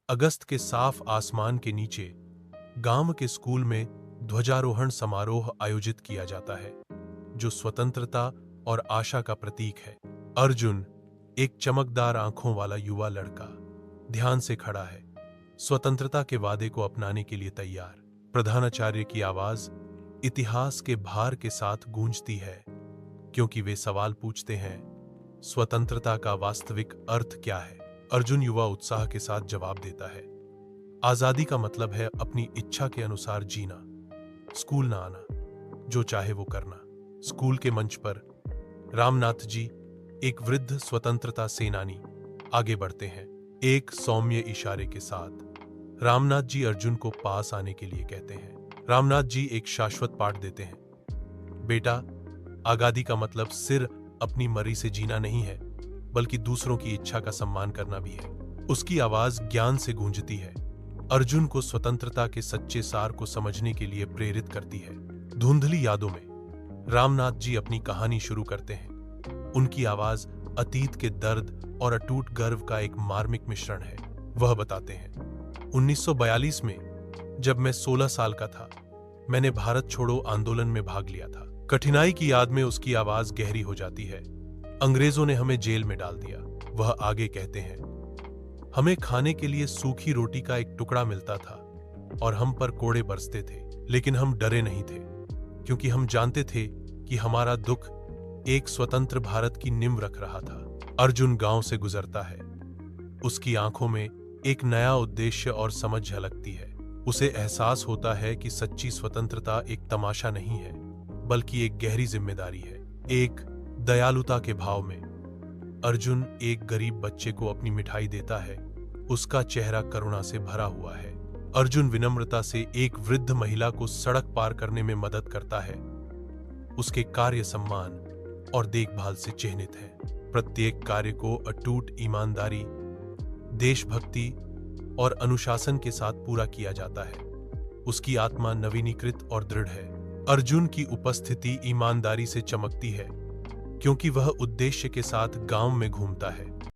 अगस्त के साफ आसमान के नीचे गांव के स्कूल में ध्वजारोहण समारोह आयोजित किया जाता है, जो स्वतंत्रता और आशा का प्रतीक है। अर्जुन, एक चमकदार आंखों वाला युवा लड़का, ध्यान से खड़ा है, स्वतंत्रता के वादे को अपनाने के लिए तैयार। प्रधानाचार्य की आवाज इतिहास के भार के साथ गूंजती है, क्योंकि वे सवाल पूछते हैं, स्वतंत्रता का वास्तविक अर्थ क्या है? अर्जुन युवा उत्साह के साथ जवाब देता है, आजादी का मतलब है अपनी इच्छा के अनुसार जीना, स्कूल ना आना, जो चाहे वो करना। स्कूल के मंच पर रामनाथ जी, एक वृद्ध स्वतंत्रता सेनानी, आगे बढ़ते हैं। एक सौम्य इशारे के साथ रामनाथ जी अर्जुन को पास आने के लिए कहते हैं। रामनाथ जी एक शाश्वत पाठ देते हैं, बेटा, आजादी का मतलब सिर्फ अपनी मर्जी से जीना नहीं है, बल्कि दूसरों की इच्छा का सम्मान करना भी है। उसकी आवाज ज्ञान से गूंजती है, अर्जुन को स्वतंत्रता के सच्चे सार को समझने के लिए प्रेरित करती है। धुंधली यादों में रामनाथ जी अपनी कहानी शुरू करते हैं। उनकी आवाज अतीत के दर्द और अटूट गर्व का एक मार्मिक मिश्रण है। वह बताते हैं, 1942 में जब मैं 16 साल का था, मैंने भारत छोड़ो आंदोलन में भाग लिया था। कठिनाई की याद में उसकी आवाज गहरी हो जाती है। अंग्रेजों ने हमें जेल में डाल दिया। वह आगे कहते हैं, हमें खाने के लिए सूखी रोटी का एक टुकड़ा मिलता था और हम पर कोड़े बरसते थे, लेकिन हम डरे नहीं थे, क्योंकि हम जानते थे कि हमारा दुख एक स्वतंत्र भारत की नींव रख रहा था। अर्जुन गांव से गुजरता है, उसकी आंखों में एक नया उद्देश्य और समझ झलकती है। उसे एहसास होता है कि सच्ची स्वतंत्रता एक तमाशा नहीं है, बल्कि एक गहरी जिम्मेदारी है। एक दयालुता के भाव में अर्जुन एक गरीब बच्चे को अपनी मिठाई देता है। उसका चेहरा करुणा से भरा हुआ है। अर्जुन विनम्रता से एक वृद्ध महिला को सड़क पार करने में मदद करता है। उसके कार्य सम्मान और देखभाल से चिन्हित है। प्रत्येक कार्य को अटूट ईमानदारी, देशभक्ति और अनुशासन के साथ पूरा किया जाता है। उसकी आत्मा नवीनीकृत और दृढ़ है। अर्जुन की उपस्थिति ईमानदारी से चमकती है, क्योंकि वह उद्देश्य के साथ गांव में घूमता है।